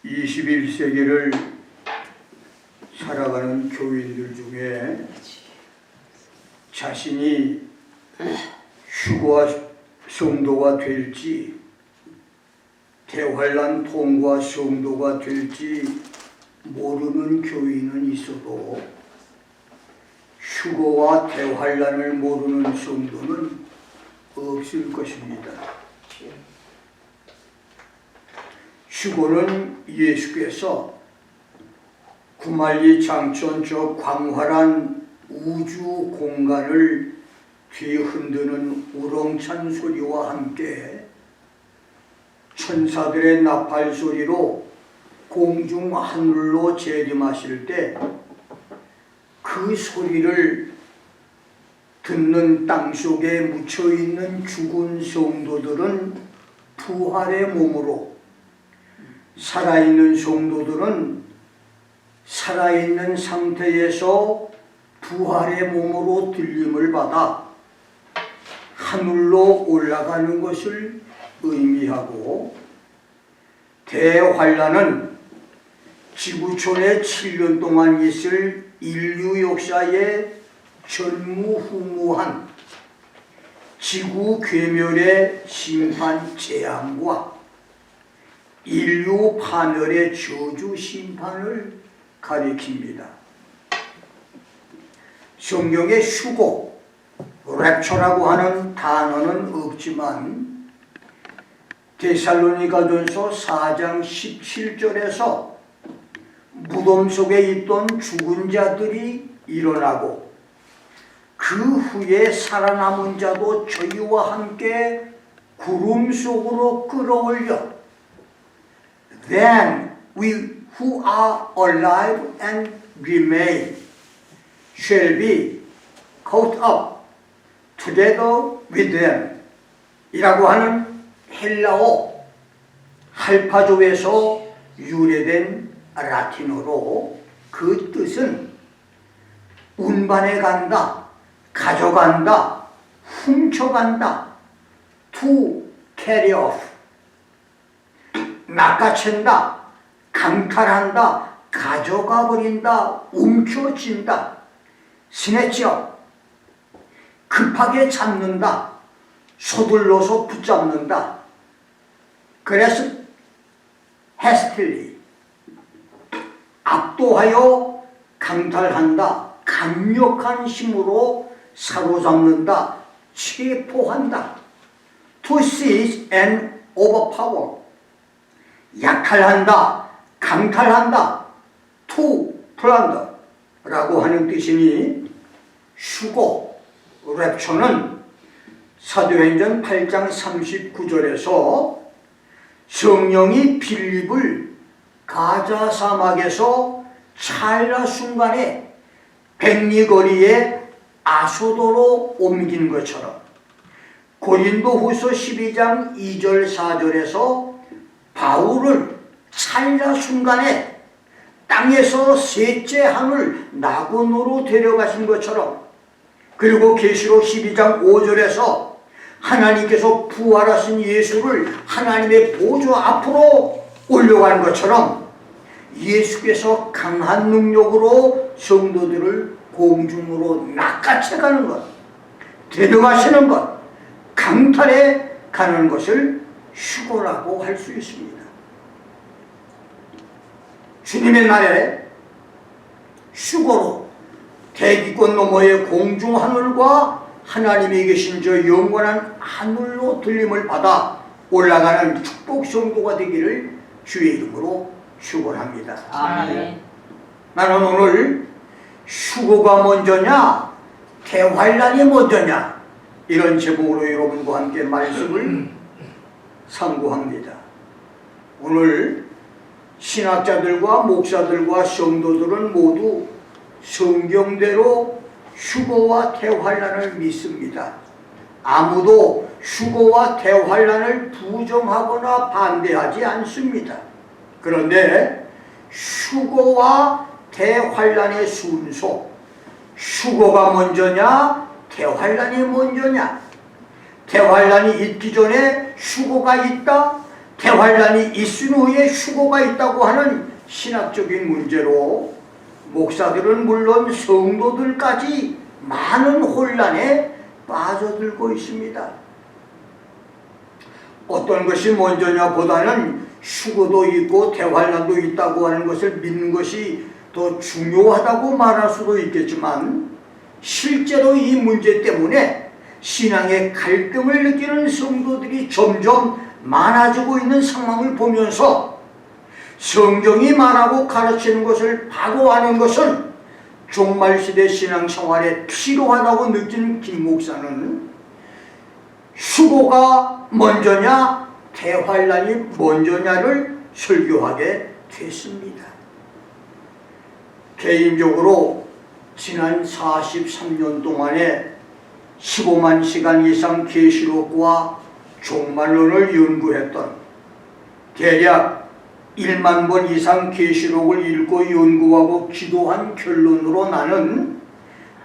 21세기를 살아가는 교인들 중에 자신이 휴거와 성도가 될지 대환란 통과 성도가 될지 모르는 교인은 있어도 휴거와 대환란을 모르는 성도는 없을 것입니다. 휴거는 예수께서 구말리 장천 저 광활한 우주 공간을 뒤흔드는 우렁찬 소리와 함께 천사들의 나팔 소리로 공중 하늘로 재림하실 때 그 소리를 듣는 땅속에 묻혀있는 죽은 성도들은 부활의 몸으로, 살아있는 성도들은 살아있는 상태에서 부활의 몸으로 들림을 받아 하늘로 올라가는 것을 의미하고, 대환란은 지구촌에 7년 동안 있을 인류 역사의 전무후무한 지구 괴멸의 심판 재앙과 인류 파멸의 저주 심판을 가리킵니다. 성경에 휴거, 랩처라고 하는 단어는 없지만 데살로니가전서 4장 17절에서 무덤 속에 있던 죽은 자들이 일어나고 그 후에 살아남은 자도 저희와 함께 구름 속으로 끌어올려 Then we who are alive and remain shall be caught up together with them 이라고 하는 헬라어 할파조에서 유래된 라틴어로 그 뜻은 운반해 간다, 가져간다, 훔쳐간다, to carry off, 낚아챈다, 강탈한다, 가져가 버린다, 움켜쥔다, 스네치업, 급하게 잡는다, 서둘러서 붙잡는다. 그래서 hastily, 압도하여 강탈한다, 강력한 힘으로 사로잡는다, 체포한다. To seize and overpower, 약탈한다, 강탈한다. To plunder 라고 하는 뜻이니 휴거, 랩처는 사도행전 8장 39절에서 성령이 빌립을 가자 사막에서 찰나 순간에 백리거리에 아소도로 옮긴 것처럼 고린도후서 12장 2절 4절에서 바울을 찰나 순간에 땅에서 셋째 하늘 낙원으로 데려가신 것처럼, 그리고 계시록 12장 5절에서 하나님께서 부활하신 예수를 하나님의 보좌 앞으로 올려가는 것처럼 예수께서 강한 능력으로 성도들을 공중으로 낚아채가는 것, 데려가시는 것, 강탈해 가는 것을 휴거라고 할 수 있습니다. 주님의 날에 휴거로 대기권 너머의 공중 하늘과 하나님이 계신 저 영원한 하늘로 들림을 받아 올라가는 축복 성도가 되기를 주의 이름으로 축원합니다. 아멘. 나는 오늘 휴거가 먼저냐 대환란이 먼저냐 이런 제목으로 여러분과 함께 말씀을 상고합니다. 오늘 신학자들과 목사들과 성도들은 모두 성경대로 휴거와 대환란을 믿습니다. 아무도 휴거와 대환란을 부정하거나 반대하지 않습니다. 그런데 휴거와 대환란의 순서, 휴거가 먼저냐 대환란이 먼저냐, 대환란이 있기 전에 휴거가 있다, 대환란이 있은 후에 휴거가 있다고 하는 신학적인 문제로 목사들은 물론 성도들까지 많은 혼란에 빠져들고 있습니다. 어떤 것이 먼저냐 보다는 휴거도 있고 대환란도 있다고 하는 것을 믿는 것이 더 중요하다고 말할 수도 있겠지만, 실제로 이 문제 때문에 신앙의 갈등을 느끼는 성도들이 점점 많아지고 있는 상황을 보면서 성경이 말하고 가르치는 것을 바로 아는 것은 종말시대 신앙생활에 필요하다고 느낀 김 목사는 휴거가 먼저냐 대환란이 먼저냐를 설교하게 됐습니다. 개인적으로 지난 43년 동안에 15만 시간 이상 계시록과 종말론을 연구했던, 대략 1만 번 이상 계시록을 읽고 연구하고 기도한 결론으로 나는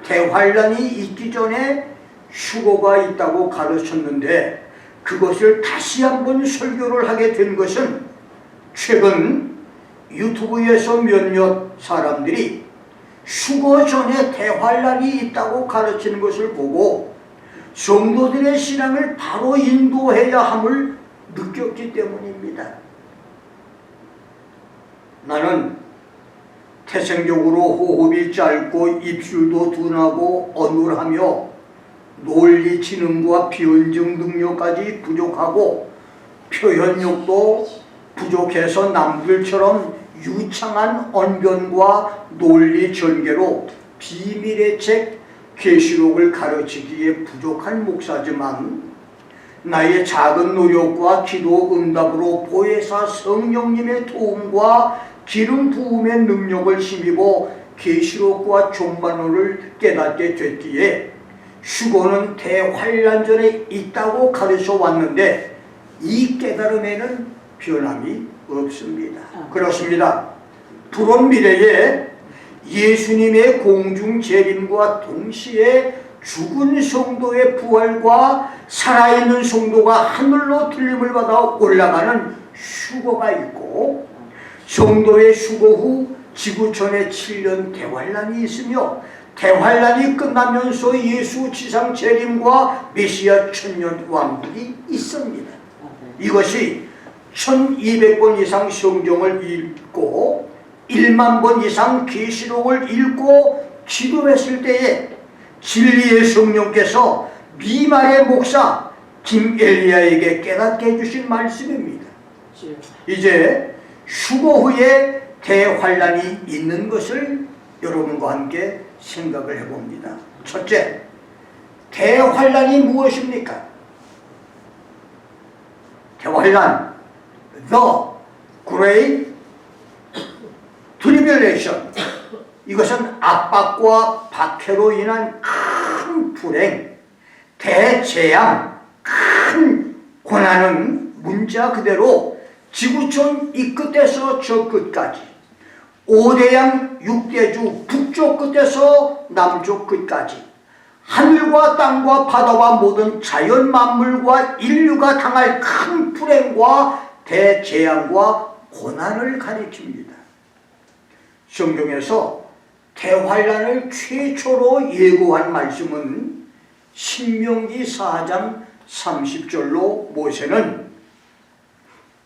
대환란이 있기 전에 휴거가 있다고 가르쳤는데, 그것을 다시 한번 설교를 하게 된 것은 최근 유튜브에서 몇몇 사람들이 휴거 전에 대환란이 있다고 가르치는 것을 보고 성도들의 신앙을 바로 인도해야 함을 느꼈기 때문입니다. 나는 태생적으로 호흡이 짧고 입술도 둔하고 어눌하며 논리 지능과 변증 능력까지 부족하고 표현력도 부족해서 남들처럼 유창한 언변과 논리 전개로 비밀의 책 계시록을 가르치기에 부족한 목사지만, 나의 작은 노력과 기도 응답으로 보혜사 성령님의 도움과 기름 부음의 능력을 힘입어 계시록과 종말론을 깨닫게 됐기에 휴거는 대환란 전에 있다고 가르쳐 왔는데, 이 깨달음에는 변함이 없습니다. 그렇습니다. 불온 미래에 예수님의 공중 재림과 동시에 죽은 성도의 부활과 살아있는 성도가 하늘로 들림을 받아 올라가는 휴거가 있고, 성도의 휴거 후 지구촌에 7년 대환란이 있으며, 대환란이 끝나면서 예수 지상 재림과 메시아 천년 왕국이 있습니다. 이것이 1200번 이상 성경을 읽고 1만 번 이상 계시록을 읽고 기도했을 때에 진리의 성령께서 미말의 목사 김엘리야에게 깨닫게 해주신 말씀입니다. 이제 휴거 후에 대환란이 있는 것을 여러분과 함께 생각을 해봅니다. 첫째, 대환란이 무엇입니까? 대환란, The Great Tribulation. 이것은 압박과 박해로 인한 큰 불행, 대재앙, 큰 고난은 문자 그대로 지구촌 이 끝에서 저 끝까지, 5대양 6대주 북쪽 끝에서 남쪽 끝까지 하늘과 땅과 바다와 모든 자연 만물과 인류가 당할 큰 불행과 대재앙과 고난을 가리킵니다. 성경에서 대환란을 최초로 예고한 말씀은 신명기 4장 30절로 모세는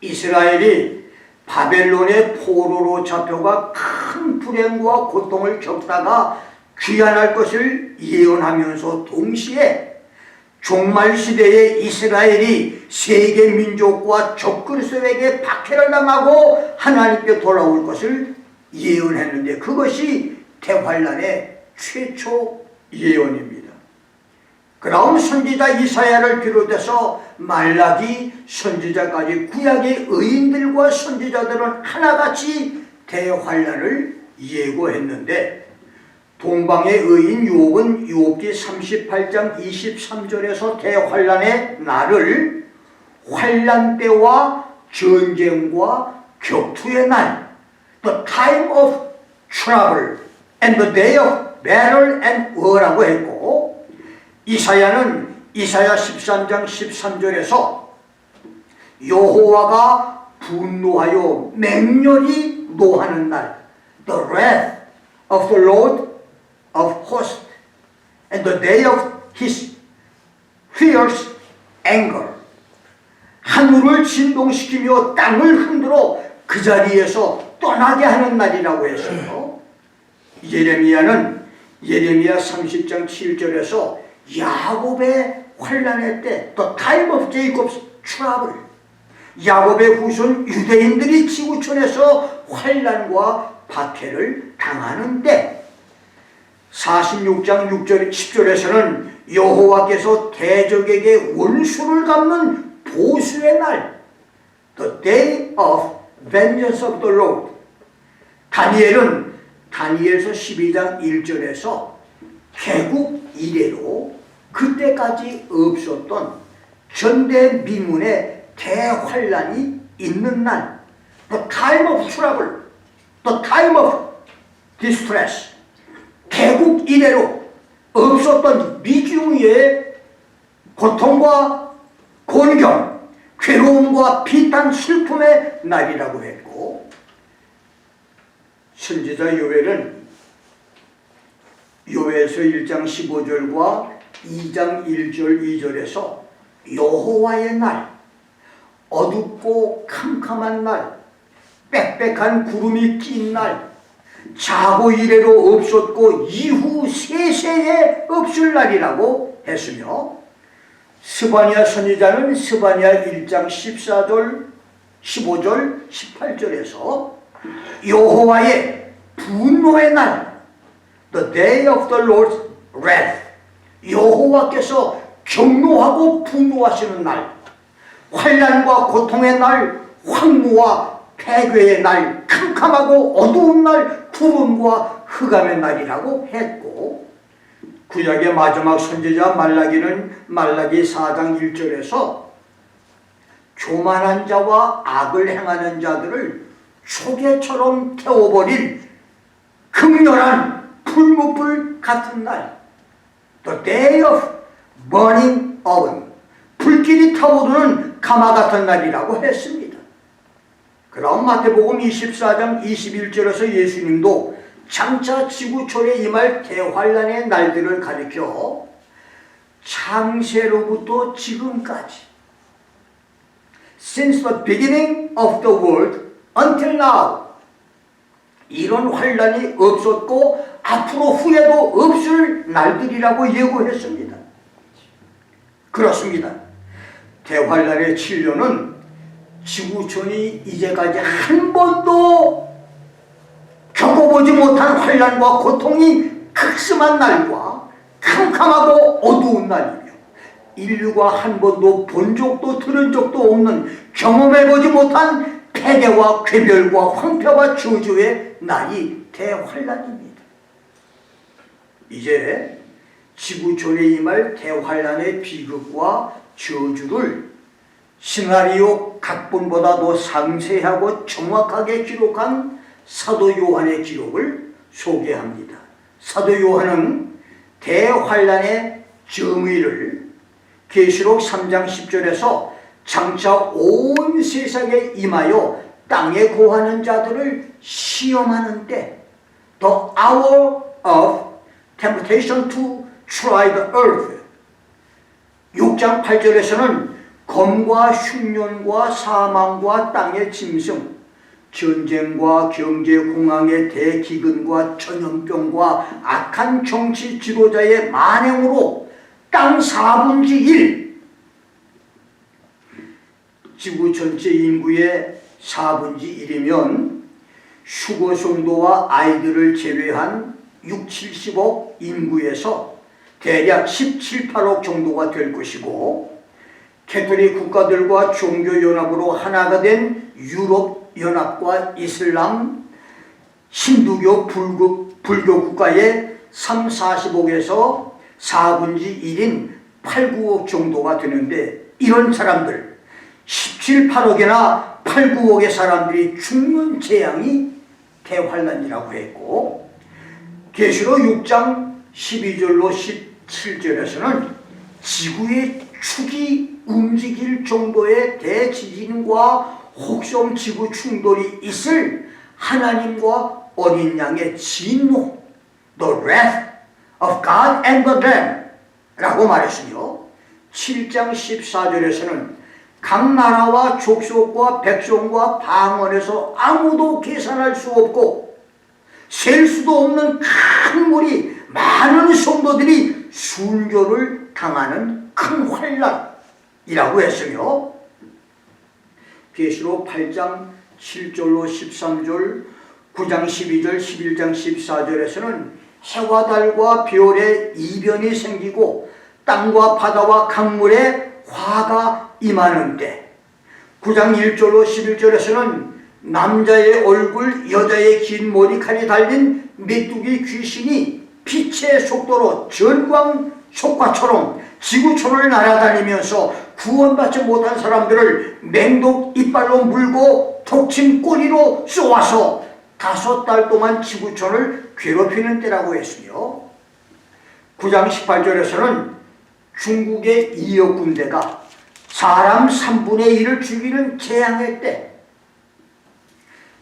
이스라엘이 바벨론의 포로로 잡혀가 큰 불행과 고통을 겪다가 귀환할 것을 예언하면서 동시에 종말시대에 이스라엘이 세계 민족과 적그리스도에게 박해를 당하고 하나님께 돌아올 것을 예언했는데, 그것이 대환란의 최초 예언입니다. 그다음 선지자 이사야를 비롯해서 말라기 선지자까지 구약의 의인들과 선지자들은 하나같이 대환란을 예고했는데, 동방의 의인 욥은 욥기 38장 23절에서 대환란의 날을 환란 때와 전쟁과 격투의 날, the time of trouble and the day of battle and war라고 했고, 이사야는 이사야 13장 13절에서 여호와가 분노하여 맹렬히 노하는 날, the wrath of the Lord of hosts, and the day of his fierce anger. 하늘을 진동시키며 땅을 흔들어 그 자리에서 떠나게 하는 날이라고 했어요. 예레미야 30장 7절에서 야곱의 환난의 때, the time of Jacob's trouble, 야곱의 후손 유대인들이 지구촌에서 환난과 박해를 당하는데, 46장 6절 10절에서는 여호와께서 대적에게 원수를 갚는 보수의 날, the day of vengeance of the Lord. 다니엘은 다니엘서 12장 1절에서 개국 이래로 그때까지 없었던 전대미문의 대환란이 있는 날, the time of trouble, the time of distress, 개국 이래로 없었던 미중의 고통과 곤경, 괴로움과 비탄, 슬픔의 날이라고 했고, 선지자 요엘은 요엘서 1장 15절과 2장 1절 2절에서 여호와의 날, 어둡고 캄캄한 날, 빽빽한 구름이 낀 날, 자고 이래로 없었고 이후 세세에 없을 날이라고 했으며, 스바냐 선지자는 스바냐 1장 14절, 15절, 18절에서 여호와의 분노의 날, the day of the Lord's wrath, 여호와께서 경노하고 분노하시는 날, 환난과 고통의 날, 황무와 폐괴의 날, 캄캄하고 어두운 날, 구름과 흑암의 날이라고 했고, 구약의 마지막 선지자 말라기는 말라기 4장 1절에서 교만한 자와 악을 행하는 자들을 초계처럼 태워버린 극렬한 풀무불 같은 날, the day of burning oven, 불길이 타오르는 가마 같은 날이라고 했습니다. 그럼 마태복음 24장 21절에서 예수님도 장차 지구촌에 임할 대환란의 날들을 가리켜 창세로부터 지금까지, since the beginning of the world until now, 이런 환란이 없었고 앞으로 후에도 없을 날들이라고 예고했습니다. 그렇습니다. 대환란의 7년은 지구촌이 이제까지 한 번도 겪어보지 못한 환난과 고통이 극심한 날과 캄캄하고 어두운 날이며, 인류가 한 번도 본 적도 들은 적도 없는, 경험해보지 못한 폐괴와 괴멸과 황폐와 저주의 날이 대환난입니다. 이제 지구촌에 임할 대환난의 비극과 저주를 시나리오 각본보다 더 상세하고 정확하게 기록한 사도 요한의 기록을 소개합니다. 사도 요한은 대환란의 정의를 계시록 3장 10절에서 장차 온 세상에 임하여 땅에 거하는 자들을 시험하는 때, the hour of temptation to try the earth. 6장 8절에서는 검과 흉년과 사망과 땅의 짐승, 전쟁과 경제 공황의 대기근과 전염병과 악한 정치 지도자의 만행으로 땅 4분의 1, 지구 전체 인구의 4분의 1이면 휴거 성도와 아이들을 제외한 6, 70억 인구에서 대략 17, 8억 정도가 될 것이고, 캐톨릭 국가들과 종교연합으로 하나가 된 유럽연합과 이슬람, 힌두교, 불교 국가의 3, 40억에서 4분의 1인 8, 9억 정도가 되는데, 이런 사람들 17, 8억이나 8, 9억의 사람들이 죽는 재앙이 대환난이라고 했고, 계시록 6장 12절로 17절에서는 지구의 축이 움직일 정도의 대지진과 혹성 지구 충돌이 있을 하나님과 어린 양의 진노, the wrath of God and the Lamb 라고 말했으며, 7장 14절에서는 각 나라와 족속과 백성과 방언에서 아무도 계산할 수 없고 셀 수도 없는 큰 물이 많은 성도들이 순교를 당하는 큰 환란이라고 했으며, 계시록 8장 7절로 13절, 9장 12절, 11장 14절에서는 해와 달과 별의 이변이 생기고 땅과 바다와 강물에 화가 임하는 때, 9장 1절로 11절에서는 남자의 얼굴, 여자의 긴 머리칼이 달린 메뚜기 귀신이 빛의 속도로 전광 속과처럼 지구촌을 날아다니면서 구원받지 못한 사람들을 맹독 이빨로 물고 독침 꼬리로 쏘아서 5달 동안 지구촌을 괴롭히는 때라고 했으며, 9장 18절에서는 중국의 2억 군대가 사람 3분의 1을 죽이는 재앙의 때,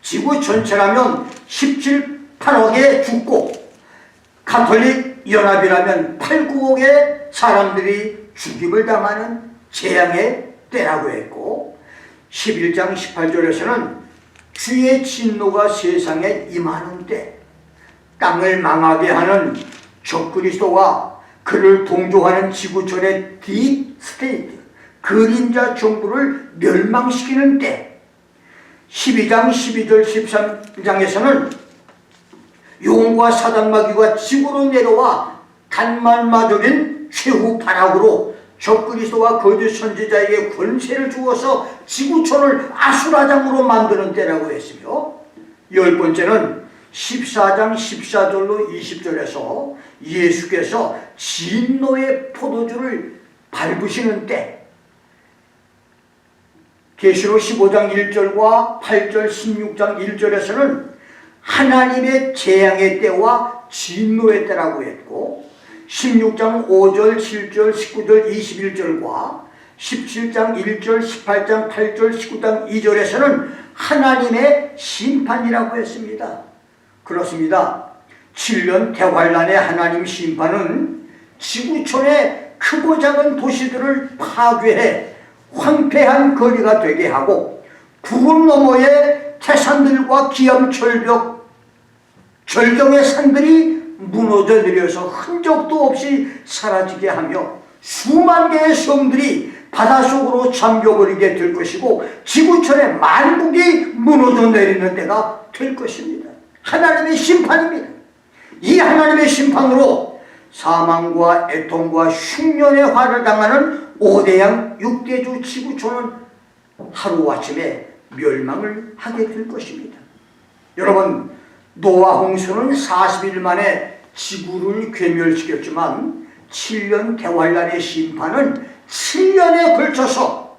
지구 전체라면 17, 8억에 죽고 가톨릭 연합이라면 8, 9억의 사람들이 죽임을 당하는 재앙의 때라고 했고, 11장 18절에서는 주의 진노가 세상에 임하는 때, 땅을 망하게 하는 적그리스도와 그를 동조하는 지구촌의 딥 스테이트, 그림자 정부를 멸망시키는 때, 12장 12절 13장에서는 용과 사단마귀가 지구로 내려와 단말마적인 최후 발악으로 적그리스도와 거짓 선지자에게 권세를 주어서 지구촌을 아수라장으로 만드는 때라고 했으며, 10번째는 14장 14절로 20절에서 예수께서 진노의 포도주를 밟으시는 때, 계시록 15장 1절과 8절 16장 1절에서는 하나님의 재앙의 때와 진노의 때라고 했고, 16장 5절 7절 19절 21절과 17장 1절 18장 8절 19장 2절에서는 하나님의 심판이라고 했습니다. 그렇습니다. 7년 대환란의 하나님 심판은 지구촌의 크고 작은 도시들을 파괴해 황폐한 거리가 되게 하고, 구름 너머의 태산들과 기암철벽, 절경의 산들이 무너져 내려서 흔적도 없이 사라지게 하며 수만 개의 성들이 바닷속으로 잠겨버리게 될 것이고, 지구촌의 만국이 무너져 내리는 때가 될 것입니다. 하나님의 심판입니다. 이 하나님의 심판으로 사망과 애통과 흉년의 화를 당하는 5대양 6대주 지구촌은 하루아침에 멸망을 하게 될 것입니다. 여러분, 노아 홍수는 40일 만에 지구를 괴멸시켰지만 7년 대환란의 심판은 7년에 걸쳐서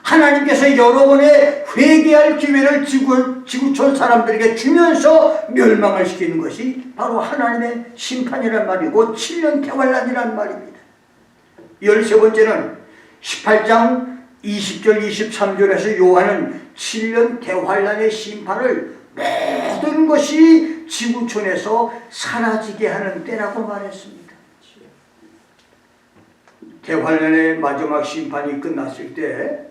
하나님께서 여러 번의 회개할 기회를 지구촌 사람들에게 주면서 멸망을 시키는 것이 바로 하나님의 심판이란 말이고 7년 대환란이란 말입니다. 13번째는 18장 20절 23절에서 요한은 7년 대환란의 심판을 모든 것이 지구촌에서 사라지게 하는 때라고 말했습니다. 대환란의 마지막 심판이 끝났을 때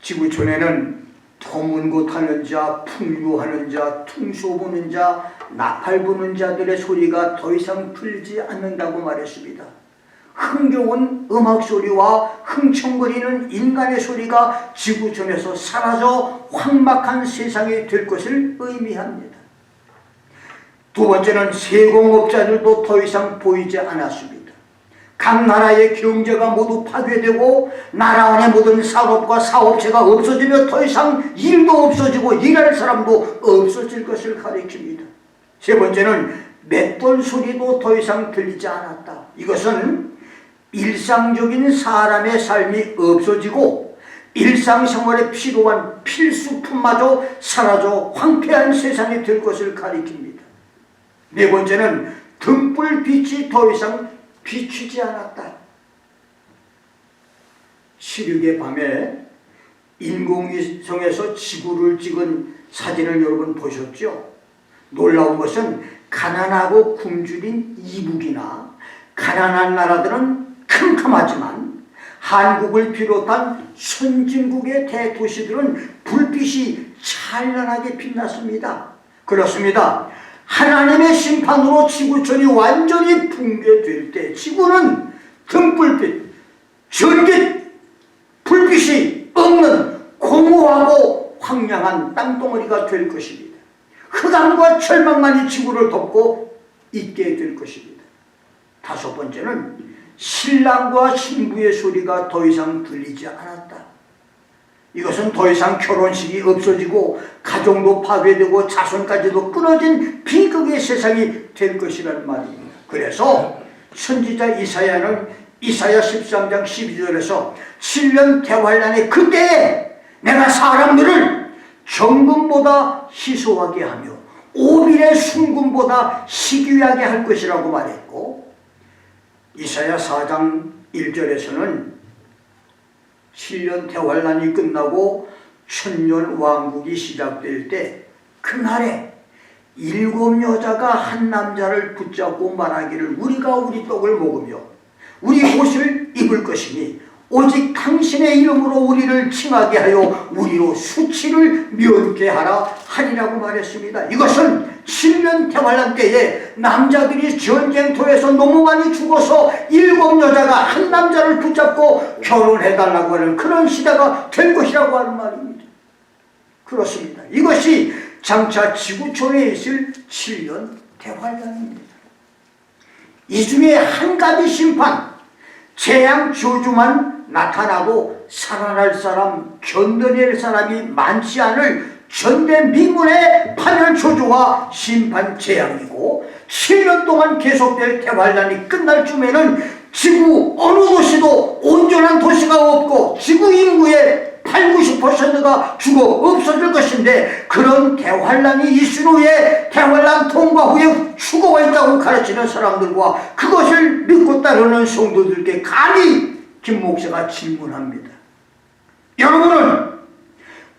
지구촌에는 도문고타는 자, 풍류하는 자, 퉁소 부는 자, 나팔 부는 자들의 소리가 더 이상 들리지 않는다고 말했습니다. 흥겨운 음악소리와 흥청거리는 인간의 소리가 지구촌에서 사라져 황막한 세상이 될 것을 의미합니다. 두 번째는 세공업자들도 더 이상 보이지 않았습니다. 각 나라의 경제가 모두 파괴되고 나라 안의 모든 산업과 사업체가 없어지며 더 이상 일도 없어지고 일할 사람도 없어질 것을 가리킵니다. 세 번째는 맷돌 소리도 더 이상 들리지 않았다. 이것은 일상적인 사람의 삶이 없어지고 일상생활에 필요한 필수품마저 사라져 황폐한 세상이 될 것을 가리킵니다. 네 번째는 등불빛이 더 이상 비추지 않았다. 16의 밤에 인공위성에서 지구를 찍은 사진을 여러분 보셨죠? 놀라운 것은 가난하고 굶주린 이북이나 가난한 나라들은 캄캄하지만 한국을 비롯한 선진국의 대도시들은 불빛이 찬란하게 빛났습니다. 그렇습니다. 하나님의 심판으로 지구촌이 완전히 붕괴될 때 지구는 등불빛, 전깃, 불빛이 없는 공허하고 황량한 땅덩어리가 될 것입니다. 흑암과 절망만이 지구를 덮고 있게 될 것입니다. 다섯 번째는 신랑과 신부의 소리가 더 이상 들리지 않았다. 이것은 더 이상 결혼식이 없어지고 가정도 파괴되고 자손까지도 끊어진 비극의 세상이 될 것이라는 말입니다. 그래서 선지자 이사야는 이사야 13장 12절에서 7년 대환란의 그때에 내가 사람들을 정금보다 희소하게 하며 오빌의 순금보다 희귀하게 할 것이라고 말했고, 이사야 4장 1절에서는 7년 대환란이 끝나고 천년 왕국이 시작될 때 그날에 7 여자가 한 남자를 붙잡고 말하기를 우리가 우리 떡을 먹으며 우리 옷을 입을 것이니 오직 당신의 이름으로 우리를 칭하게 하여 우리로 수치를 면케 하라 하리라고 말했습니다. 이것은 7년 대환란 때에 남자들이 전쟁터에서 너무 많이 죽어서 7 여자가 한 남자를 붙잡고 결혼해달라고 하는 그런 시대가 될 것이라고 하는 말입니다. 그렇습니다. 이것이 장차 지구촌에 있을 7년 대환란입니다. 이 중에 한 가지 심판, 재앙 저주만 나타나고 살아날 사람, 견뎌낼 사람이 많지 않을 전대미문의 파멸 저주와 심판 재앙이고, 7년 동안 계속될 대환란이 끝날 쯤에는 지구 어느 도시도 온전한 도시가 없고 지구 인구의 80~90%가 죽어 없어질 것인데, 그런 대환란이 있은 후에 대환란 통과 후에 휴거가 있다고 가르치는 사람들과 그것을 믿고 따르는 성도들께 감히 김 목사가 질문합니다. 여러분은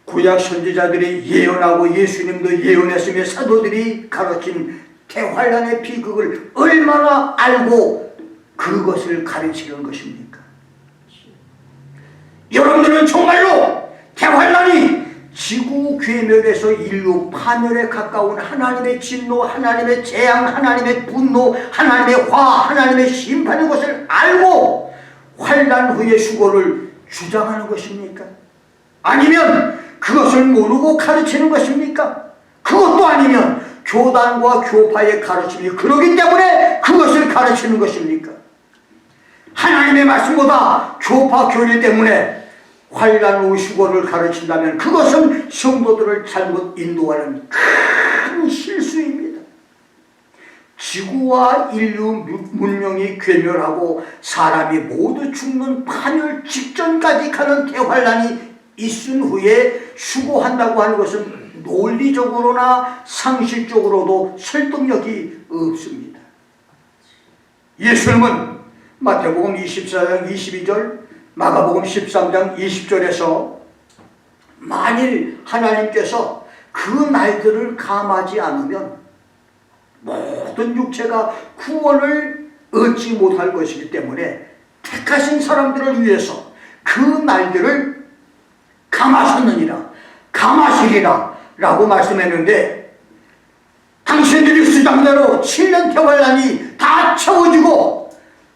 구약 선지자들이 예언하고 예수님도 예언했으며 사도들이 가르친 대환란의 비극을 얼마나 알고 그것을 가르치는 것입니까? 여러분들은 정말로 대환란이 지구 괴멸에서 인류 파멸에 가까운 하나님의 진노, 하나님의 재앙, 하나님의 분노, 하나님의 화, 하나님의 심판인 것을 알고 환란 후의 휴거를 주장하는 것입니까? 아니면 그것을 모르고 가르치는 것입니까? 그것도 아니면 교단과 교파의 가르침이 그러기 때문에 그것을 가르치는 것입니까? 하나님의 말씀보다 교파 교리 때문에 환란 후 휴거를 가르친다면 그것은 성도들을 잘못 인도하는 큰 실수입니다. 지구와 인류 문명이 괴멸하고 사람이 모두 죽는 파멸 직전까지 가는 대환란이 있은 후에 휴거한다고 하는 것은 논리적으로나 상식적으로도 설득력이 없습니다. 예수님은 마태복음 24장 22절, 마가복음 13장 20절에서 만일 하나님께서 그 날들을 감하지 않으면 모든 육체가 구원을 얻지 못할 것이기 때문에 택하신 사람들을 위해서 그 날들을 감하셨느니라, 감하시리라 라고 말씀했는데, 당신들이 수장대로 7년 대환란이 다 채워지고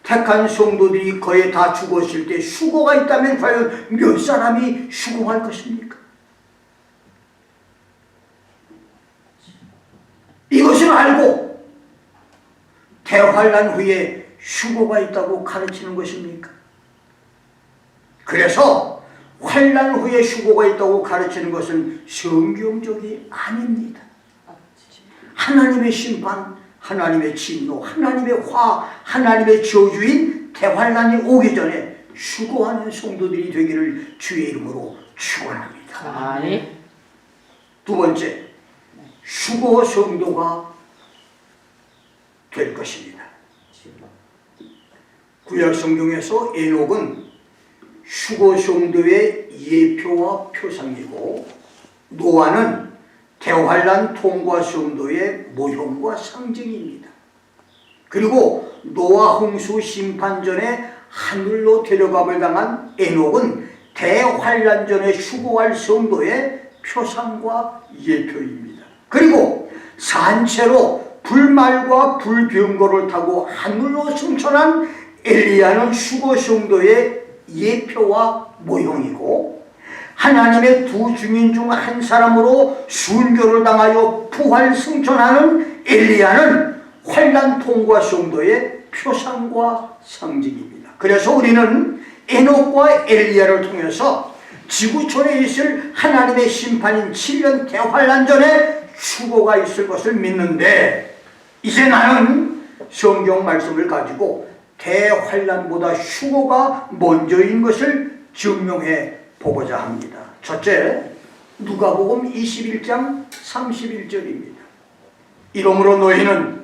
택한 성도들이 거의 다 죽었을 때 휴거가 있다면 과연 몇 사람이 휴거할 것입니까? 이것을 알고 대환란 후에 휴거가 있다고 가르치는 것입니까? 그래서 환란 후에 휴거가 있다고 가르치는 것은 성경적이 아닙니다. 하나님의 심판, 하나님의 진노, 하나님의 화, 하나님의 저주인 대환란이 오기 전에 휴거하는 성도들이 되기를 주의 이름으로 축원합니다. 아멘. 두 번째, 휴거 성도가 될 것입니다. 구약 성경에서 에녹은 수고 성도의 예표와 표상이고 노아는 대환란 통과 성도의 모형과 상징입니다. 그리고 노아 홍수 심판 전에 하늘로 데려감을 당한 에녹은 대환란 전에 수고할 성도의 표상과 예표입니다. 그리고 산채로 불말과 불병거를 타고 하늘로 승천한 엘리야는 수고 성도의 예표와 모형이고 하나님의 두 증인 중 한 사람으로 순교를 당하여 부활 승천하는 엘리야는 환난 통과 성도의 표상과 상징입니다. 그래서 우리는 에녹과 엘리야를 통해서 지구촌에 있을 하나님의 심판인 7년 대환란 전에 수고가 있을 것을 믿는데 이제 나는 성경 말씀을 가지고 대환란보다 수고가 먼저인 것을 증명해 보고자 합니다. 첫째, 누가복음 21장 31절입니다. 이러므로 너희는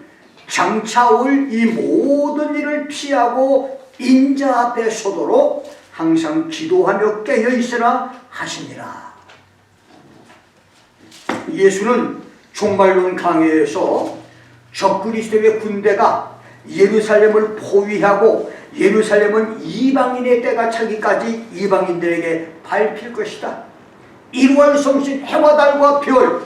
장차 올 이 모든 일을 피하고 인자 앞에 서도록 항상 기도하며 깨어있으라 하시니라. 예수는 종말론 강해에서 적그리스도의 군대가 예루살렘을 포위하고 예루살렘은 이방인의 때가 차기까지 이방인들에게 밟힐 것이다. 1월 성신 해와 달과 별,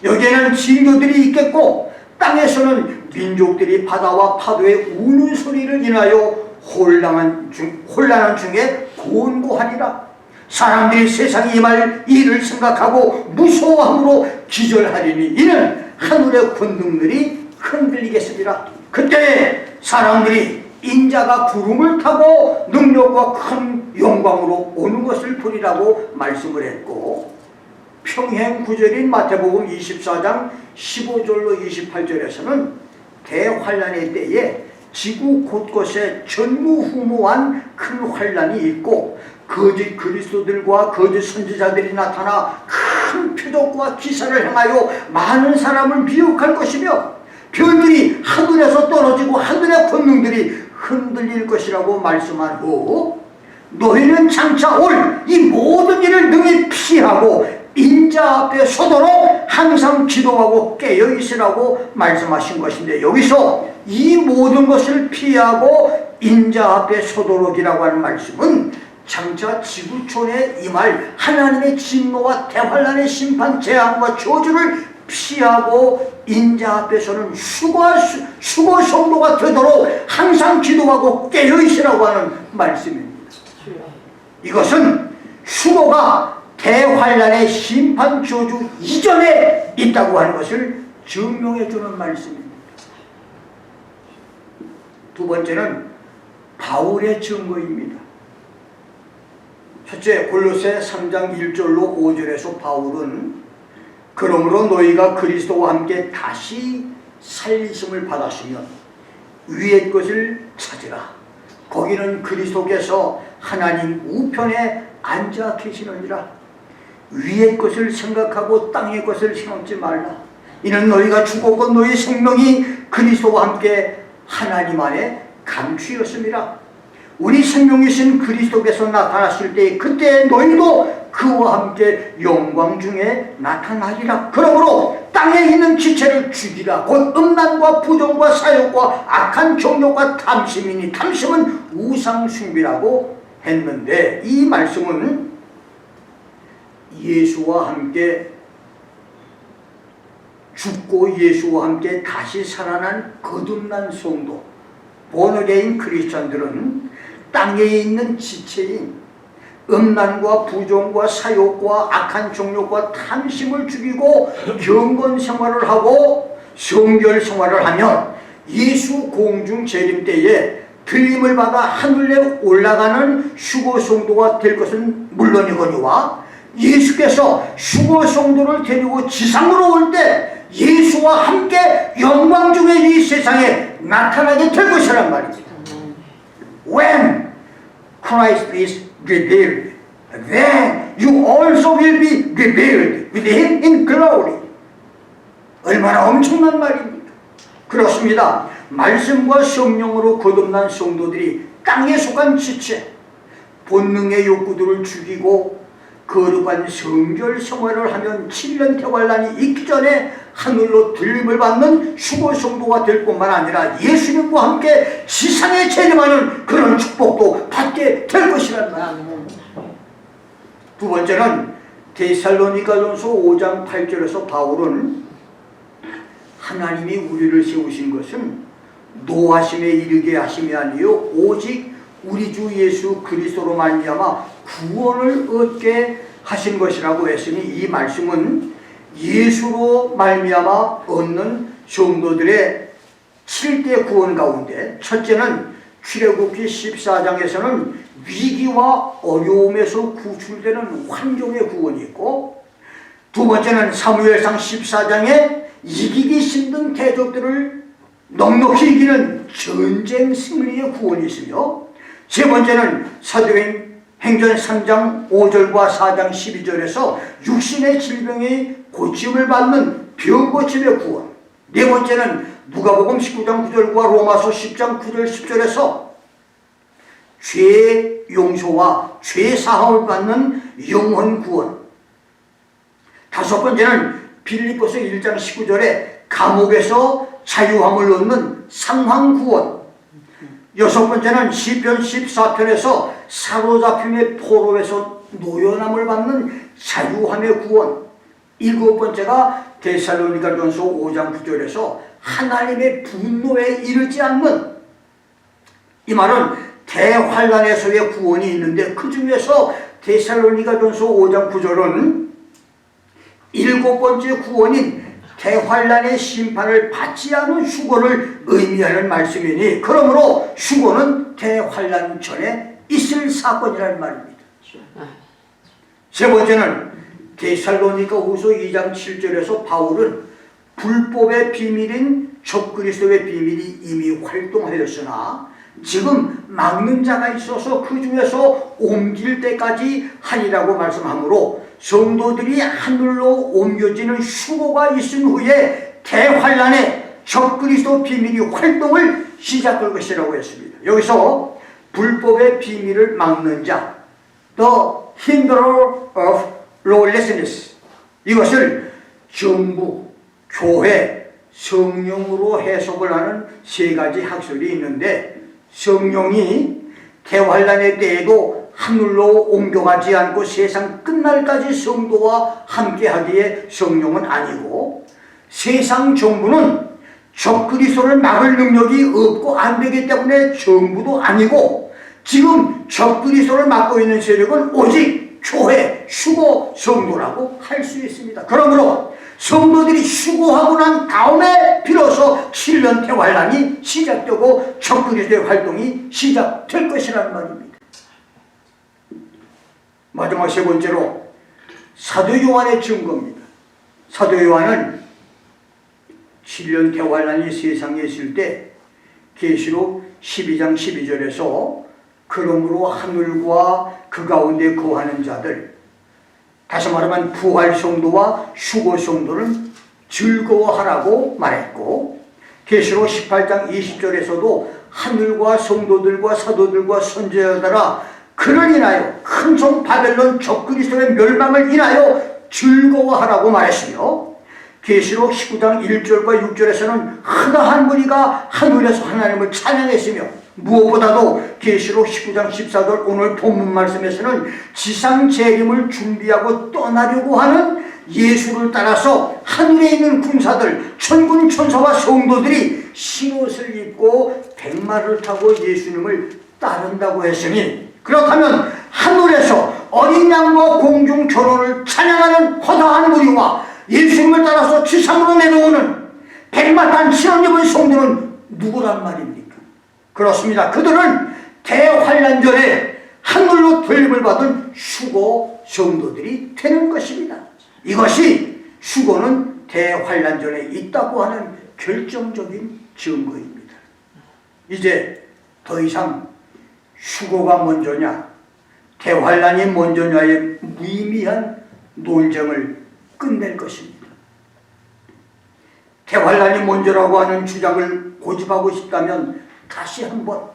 여기에는 징조들이 있겠고 땅에서는 민족들이 바다와 파도의 우는 소리를 인하여 혼란한 중에 곤고하리라. 사람들이 세상에 임할 일을 생각하고 무서워함으로 기절하리니 이는 하늘의 권능들이 흔들리겠으리라. 그때 사람들이 인자가 구름을 타고 능력과 큰 영광으로 오는 것을 보리라고 말씀을 했고, 평행 구절인 마태복음 24장 15절로 28절에서는 대환란의 때에 지구 곳곳에 전무후무한 큰 환란이 있고 거짓 그리스도들과 거짓 선지자들이 나타나 큰 표적과 기사를 행하여 많은 사람을 미혹할 것이며 별들이 하늘에서 떨어지고 하늘의 권능들이 흔들릴 것이라고 말씀한 후 너희는 장차 올 이 모든 일을 능히 피하고 인자 앞에 서도록 항상 기도하고 깨어있으라고 말씀하신 것인데, 여기서 이 모든 것을 피하고 인자 앞에 서도록이라고 하는 말씀은 장차 지구촌에 임할 하나님의 진노와 대환란의 심판, 재앙과 저주를 피하고 인자 앞에서는 수고 성도가 되도록 항상 기도하고 깨어있으라고 하는 말씀입니다. 이것은 수고가 대환란의 심판 저주 이전에 있다고 하는 것을 증명해 주는 말씀입니다. 두 번째는 바울의 증거입니다. 첫째, 골로새 3장 1절로 5절에서 바울은 그러므로 너희가 그리스도와 함께 다시 살리심을 받았으면 위의 것을 찾으라. 거기는 그리스도께서 하나님 우편에 앉아 계시느니라. 위의 것을 생각하고 땅의 것을 생각지 말라. 이는 너희가 죽었고 너희 생명이 그리스도와 함께 하나님 안에 감추었습니다. 우리 생명이신 그리스도께서 나타나실 때 그때 너희도 그와 함께 영광 중에 나타나리라. 그러므로 땅에 있는 지체를 죽이라. 곧 음란과 부정과 사욕과 악한 정욕과 탐심이니 탐심은 우상 숭배라고 했는데, 이 말씀은 예수와 함께 죽고 예수와 함께 다시 살아난 거듭난 성도, 본어게인 크리스천들은 땅에 있는 지체인 음란과 부정과 사욕과 악한 정욕과 탐심을 죽이고 경건 생활을 하고 성결 생활을 하면 예수 공중 재림 때에 들림을 받아 하늘에 올라가는 수고 성도가 될 것은 물론이거니와 예수께서 수고 성도를 데리고 지상으로 올 때 예수와 함께 영광 중에 이 세상에 나타나게 될 것이란 말입니다. When Christ is revealed, then you also will be revealed with Him in glory. 얼마나 엄청난 말입니까? 그렇습니다. 말씀과 성령으로 거듭난 성도들이 땅에 속한 지체, 본능의 욕구들을 죽이고 거룩한 성결 생활을 하면 7년 대환란이 있기 전에 하늘로 들림을 받는 수고 성도가 될 뿐만 아니라 예수님과 함께 지상에 재림하는 그런 축복도 받게 될 것이란 말이에요. 두 번째는 데살로니가전서 5장 8절에서 바울은 하나님이 우리를 세우신 것은 노하심에 이르게 하심이 아니요 오직 우리 주 예수 그리스도로 말미암아 구원을 얻게 하신 것이라고 했으니, 이 말씀은 예수로 말미암아 얻는 성도들의 7대 구원 가운데 첫째는 출애굽기 14장에서는 위기와 어려움에서 구출되는 환경의 구원이 있고, 두 번째는 사무엘상 14장에 이기기 힘든 대적들을 넉넉히 이기는 전쟁 승리의 구원이 있으며, 세 번째는 사도행전 3장 5절과 4장 12절에서 육신의 질병이 고침을 받는 병고침의 구원, 네 번째는 누가복음 19장 9절과 로마서 10장 9절 10절에서 죄 용서와 죄 사함을 받는 영혼 구원, 다섯 번째는 빌립보서 1장 19절에 감옥에서 자유함을 얻는 상황 구원, 여섯 번째는 시편 14편에서 사로잡힘의 포로에서 노연함을 받는 자유함의 구원, 일곱 번째가 데살로니가전서 5장 9절에서 하나님의 분노에 이르지 않는, 이 말은 대환란에서의 구원이 있는데 그 중에서 데살로니가전서 5장 9절은 일곱 번째 구원인 대환란의 심판을 받지 않은 휴거를 의미하는 말씀이니, 그러므로 휴거는 대환란 전에 있을 사건이라는 말입니다. 세 번째는 데살로니가후서 2장 7절에서 바울은 불법의 비밀인 적그리스도의 비밀이 이미 활동하였으나 지금 막는 자가 있어서 그 중에서 옮길 때까지 하리라고 말씀하므로 성도들이 하늘로 옮겨지는 휴거가 있은 후에 대환란의 적그리스도 비밀이 활동을 시작할 것이라고 했습니다. 여기서 불법의 비밀을 막는 자, the hinderer of lawlessness, 이것을 정부, 교회, 성령으로 해석을 하는 세 가지 학설이 있는데, 성령이 대환란의 때에도 하늘로 옮겨가지 않고 세상 끝날까지 성도와 함께하기에 성령은 아니고, 세상 정부는 적그리스도를 막을 능력이 없고 안 되기 때문에 정부도 아니고, 지금 적그리스도를 막고 있는 세력은 오직 교회, 휴거 성도라고 할 수 있습니다. 그러므로 성도들이 휴거하고 난 다음에 비로소 7년 대환란이 시작되고 적그리스도의 활동이 시작될 것이라는 말입니다. 마지막 세 번째로 사도 요한의 증거입니다. 사도 요한은 7년 대환란이 세상에 있을 때 계시록 12장 12절에서 그러므로 하늘과 그 가운데 거하는 자들, 다시 말하면 부활 성도와 휴거 성도는 즐거워하라고 말했고, 계시록 18장 20절에서도 하늘과 성도들과 사도들과 선지자들아 그를 인하여 큰 성 바벨론 적그리스도의 멸망을 인하여 즐거워하라고 말했으며, 계시록 19장 1절과 6절에서는 흔한 무리가 하늘에서 하나님을 찬양했으며, 무엇보다도 계시록 19장 14절 오늘 본문 말씀에서는 지상 재림을 준비하고 떠나려고 하는 예수를 따라서 하늘에 있는 군사들, 천군 천사와 성도들이 흰옷을 입고 백마를 타고 예수님을 따른다고 했으니, 그렇다면 하늘에서 어린 양과 공중 결혼을 찬양하는 허다한 무리와 예수님을 따라서 지상으로 내려오는 백마 탄 흰옷 입은 성도는 누구란 말입니까? 그렇습니다. 그들은 대환란 전에 하늘로 돌림을 받은 휴거 성도들이 되는 것입니다. 이것이 휴거는 대환란 전에 있다고 하는 결정적인 증거입니다. 이제 더 이상 휴거가 먼저냐 대환란이 먼저냐의 무의미한 논쟁을 끝낼 것입니다. 대환란이 먼저라고 하는 주장을 고집하고 싶다면 다시 한번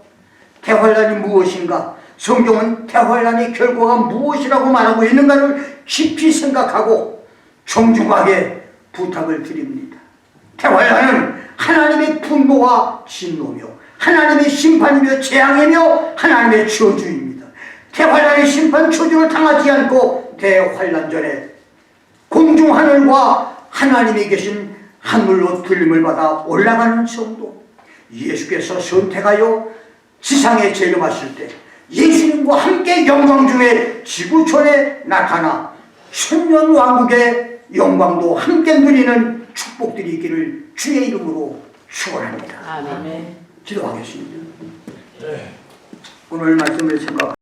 대환란이 무엇인가? 성경은 대환란의 결과가 무엇이라고 말하고 있는가를 깊이 생각하고 정중하게 부탁을 드립니다. 대환란은 하나님의 분노와 진노며 하나님의 심판이며 재앙이며 하나님의 저주입니다. 대환란의 심판 저주를 당하지 않고 대환란 전에 공중하늘과 하나님이 계신 하늘로 들림을 받아 올라가는 성도, 예수께서 선택하여 지상에 재림하실 때 예수님과 함께 영광 중에 지구촌에 나타나 천년 왕국의 영광도 함께 누리는 축복들이 있기를 주의 이름으로 축원합니다. 아멘. 기도하겠습니다. 오늘 말씀을 생각